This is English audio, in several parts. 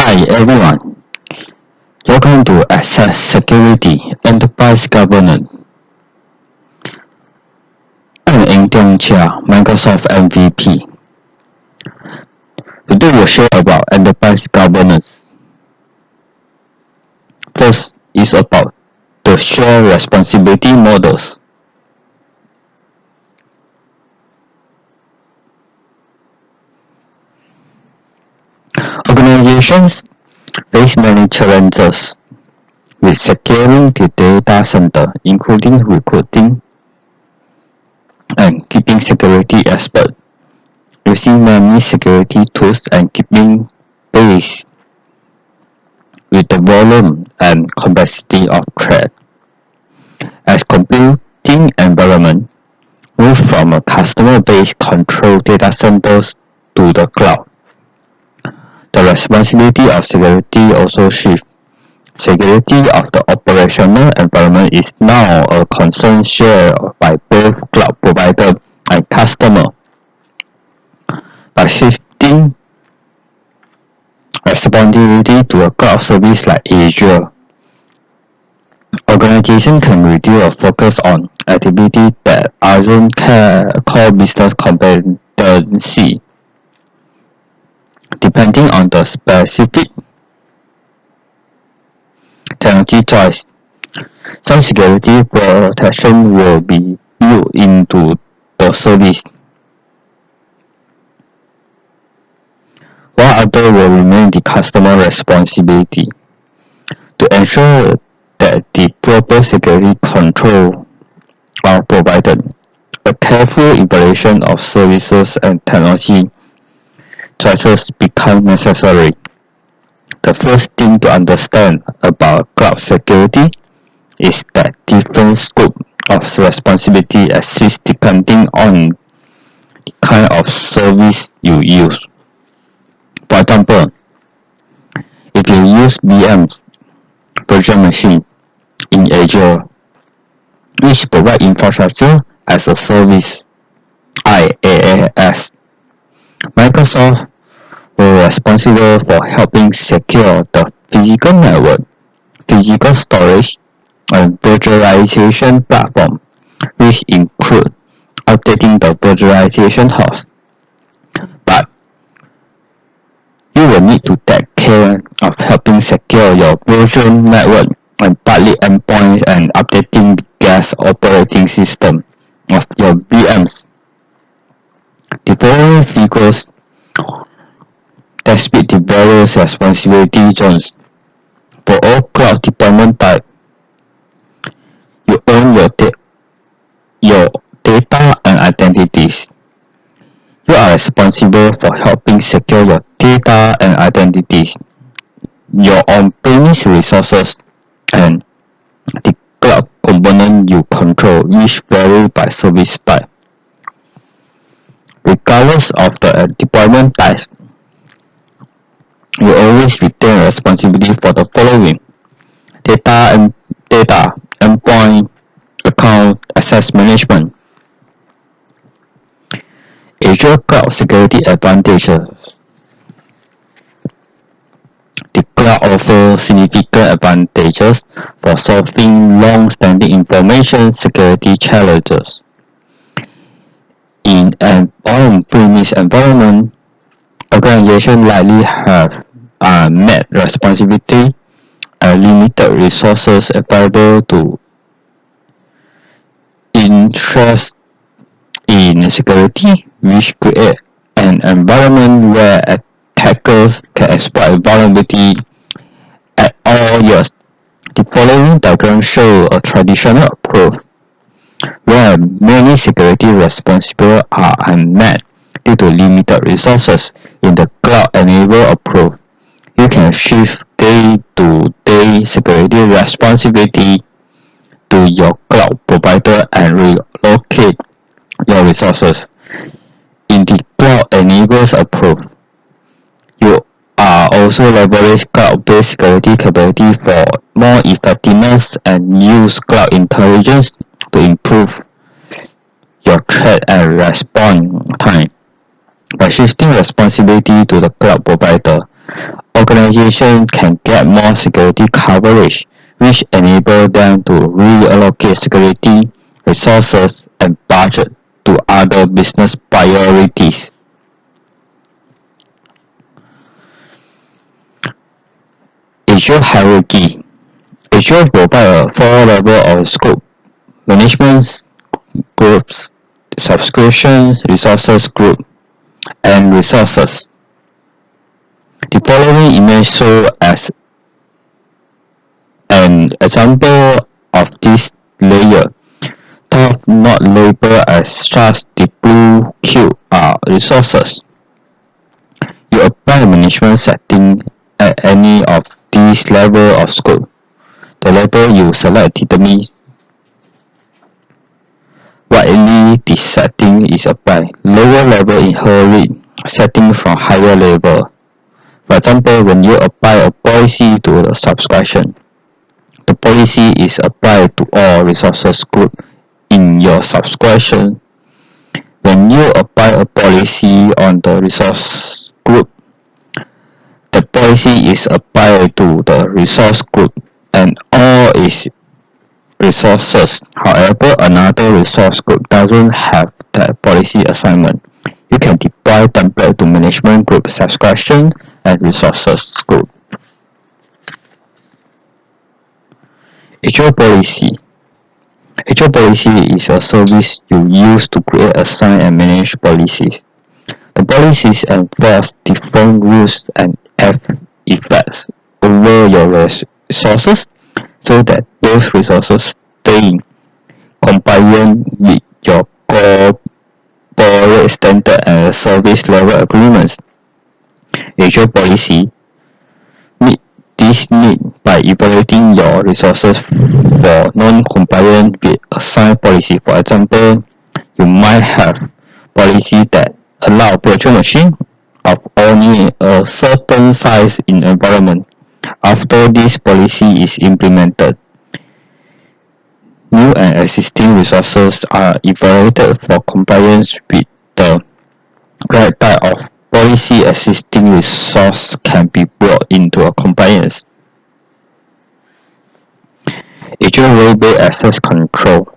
Hi everyone, welcome to Access Security Enterprise Governance. I'm Eng Tiong Chia, Microsoft MVP. Today we'll share about enterprise governance. First is about the shared responsibility models. Organizations face many challenges with securing the data center, including recruiting and keeping security experts, using many security tools and keeping pace with the volume and complexity of threat. As computing environment move from a customer-based control data centers to the cloud, the responsibility of security also shifts. Security of the operational environment is now a concern shared by both cloud provider and customer. By shifting responsibility to a cloud service like Azure, organizations can reduce or focus on activities that aren't core business competency. Depending on the specific technology choice, some security protection will be built into the service, while others will remain the customer responsibility. To ensure that the proper security control are provided, a careful evaluation of services and technology choices become necessary. The first thing to understand about cloud security is that different scopes of responsibility exist depending on the kind of service you use. For example, if you use VMs, virtual machine, in Azure, which provide infrastructure as a service, IaaS, Microsoft were responsible for helping secure the physical network, physical storage, and virtualization platform, which include updating the virtualization host. But you will need to take care of helping secure your virtual network and partly endpoints and updating the guest operating system of your VMs. The following figures depict the various responsibility zones. For all cloud deployment type, you own your data and identities. You are responsible for helping secure your data and identities, your on-premise resources, and the cloud component you control, which vary by service type. Regardless of the deployment type, you always retain responsibility for the following: data, endpoint, account, access management. Azure Cloud Security Advantages. The cloud offers significant advantages for solving long-standing information security challenges. In an on-premise environment, organizations likely have met responsibility and limited resources available to invest in security, which create an environment where attackers can exploit vulnerability at all years. The following diagram shows a traditional approach where many security responsibilities are unmet due to limited resources. In the cloud-enabled approach, you can shift day-to-day security responsibility to your cloud provider and relocate your resources. In the cloud-enabled approach, you are also leverage cloud-based security capability for more effectiveness and use cloud intelligence to improve your threat and response time. By shifting responsibility to the cloud provider, organizations organization can get more security coverage, which enable them to reallocate security resources and budget to other business priorities. Azure hierarchy. Azure provides a four level of scope: management groups, subscriptions, resources group, and resources. The following image shows as an example of this layer. Top not labeled as such, the blue cube are resources. You apply management setting at any of these levels of scope. The label you select determines widely this setting is applied. Lower level inherit setting from higher level. For example, when you apply a policy to the subscription, the policy is applied to all resources group in your subscription. When you apply a policy on the resource group, the policy is applied to the resource group and all its resources. However, another resource group doesn't have that policy assignment. You can deploy template to management group subscription and resources group. Azure policy. Azure policy is a service you use to create, assign, and manage policies. The policies enforce different rules and have effects over your resources so that those resources stay compliant with your corporate standard and service level agreements. Azure policy meet this need by evaluating your resources for non-compliant with assigned policy. For example, you might have policy that allow virtual machine of only a certain size in environment. After this policy is implemented, new and existing resources are evaluated for compliance with the right type of policy. Existing resource can be brought into a compliance. Azure role-based access control.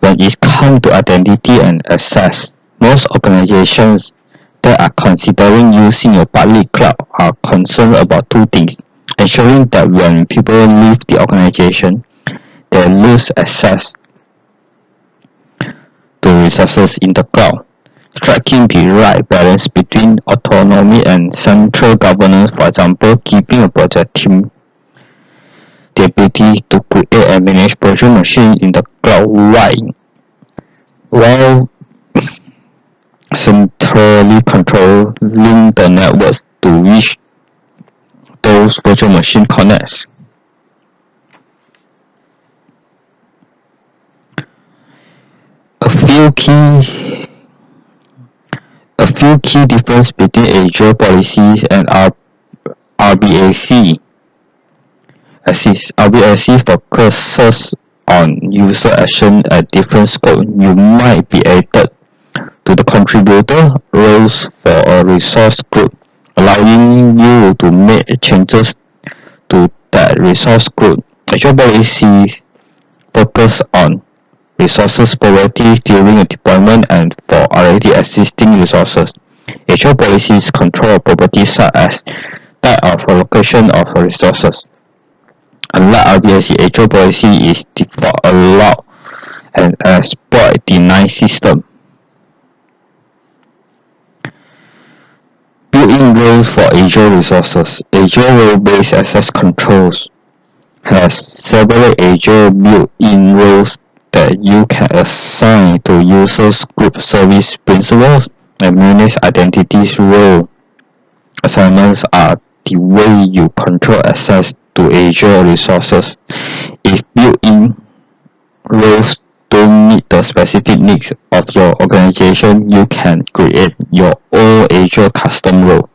When it comes to identity and access, most organizations that are considering using a public cloud are concerned about two things: ensuring that when people leave the organization, they lose access to resources in the cloud. Striking the right balance between autonomy and central governance, for example, giving a project team the ability to create and manage virtual machines in the cloud while centrally controlling the networks to which those virtual machines connect. A few key differences between Azure policies and RBAC. RBAC focuses on user action at different scopes. You might be added to the contributor roles for a resource group, allowing you to make changes to that resource group. Azure policies focus on resources priority during a deployment and for already existing resources. Azure policies control properties such as type of allocation of resources. Unlike RBAC, Azure policy is default allow and exploit deny system. Built-in roles for Azure resources. Azure role-based access controls has several Azure built-in roles that you can assign to users, group service principals, and manage identities. Role assignments are the way you control access to Azure resources. If built-in roles don't meet the specific needs of your organization, you can create your own Azure custom role.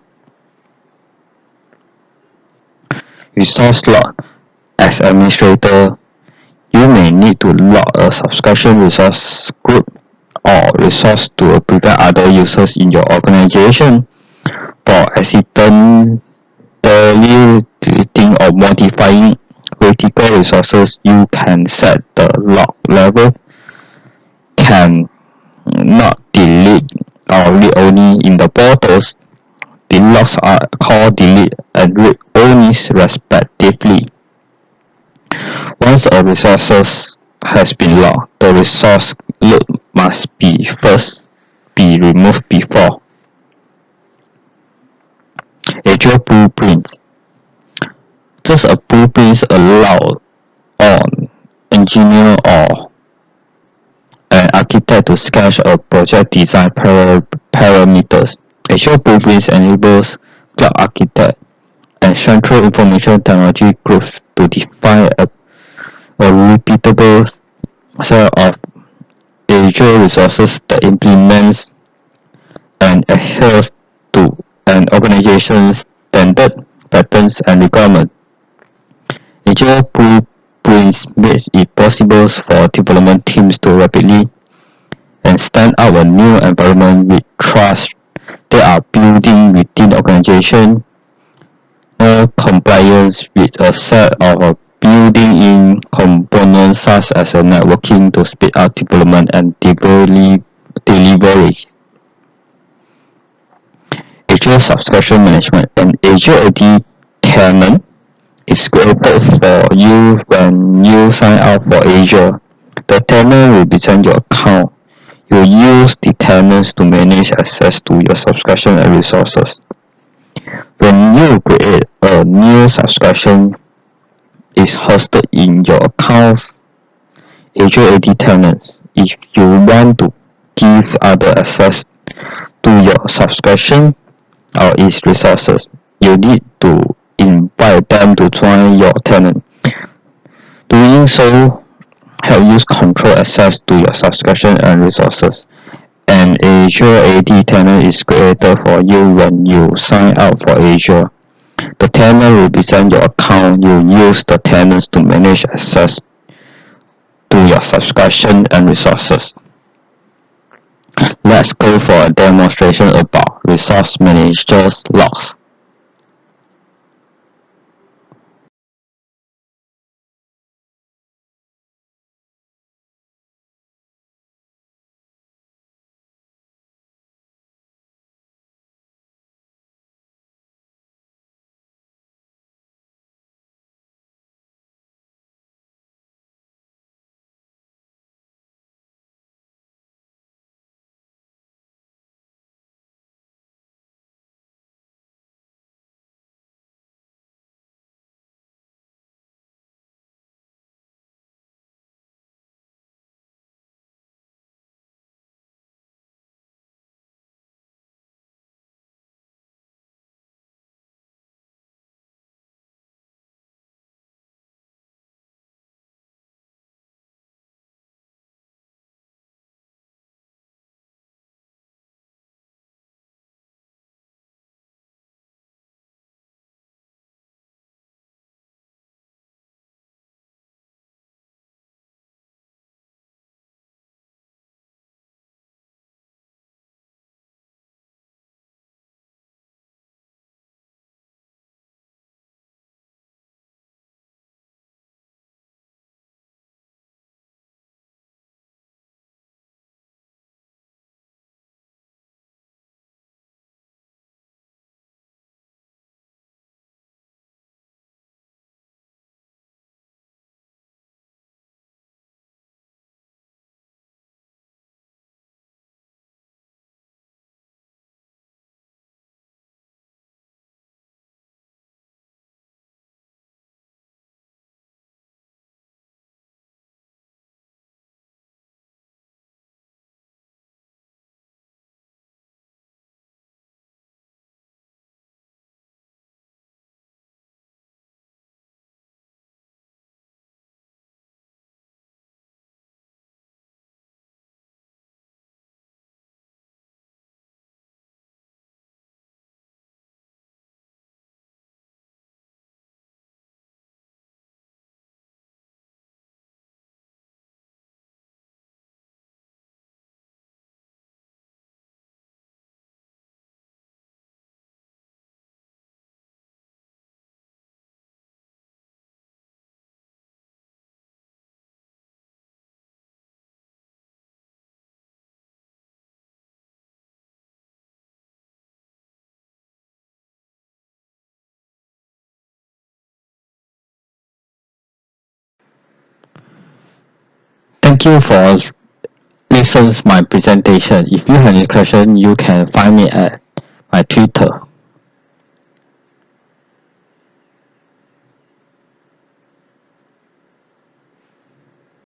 Resource log. As administrator, you may need to log a subscription resource group or resource to prevent other users in your organization from accidentally manually deleting or modifying critical resources, you can set the log level, can not delete or read only in the portals. The logs are called delete and read only respectively. Once a resource has been logged, the resource load must be first be removed before. Azure blueprints. Just a blueprint allows an engineer or an architect to sketch a project design parameters. Azure blueprints enables cloud architect and central information technology groups to define a repeatable set of Azure resources that implements and adheres to an organization's standard, patterns, and requirements. Azure Blueprints makes it possible for development teams to rapidly and stand up a new environment with trust they are building within the organization, compliance with a set of building-in components such as a networking to speed up development and delivery. Azure Subscription Management. An Azure AD tenant is created for you when you sign up for Azure. The tenant represents your account. You use the tenants to manage access to your subscription and resources. When you create a new subscription, it's hosted in your account's Azure AD tenants. If you want to give other access to your subscription or its resources, you need to invite them to join your tenant. Doing so helps you control access to your subscription and resources. An Azure AD tenant is created for you when you sign up for Azure. The tenant represents your account. You use the tenants to manage access to your subscription and resources. Let's go for a demonstration about Resource Manager's logs. Thank you for listening to my presentation. If you have any question, you can find me at my Twitter.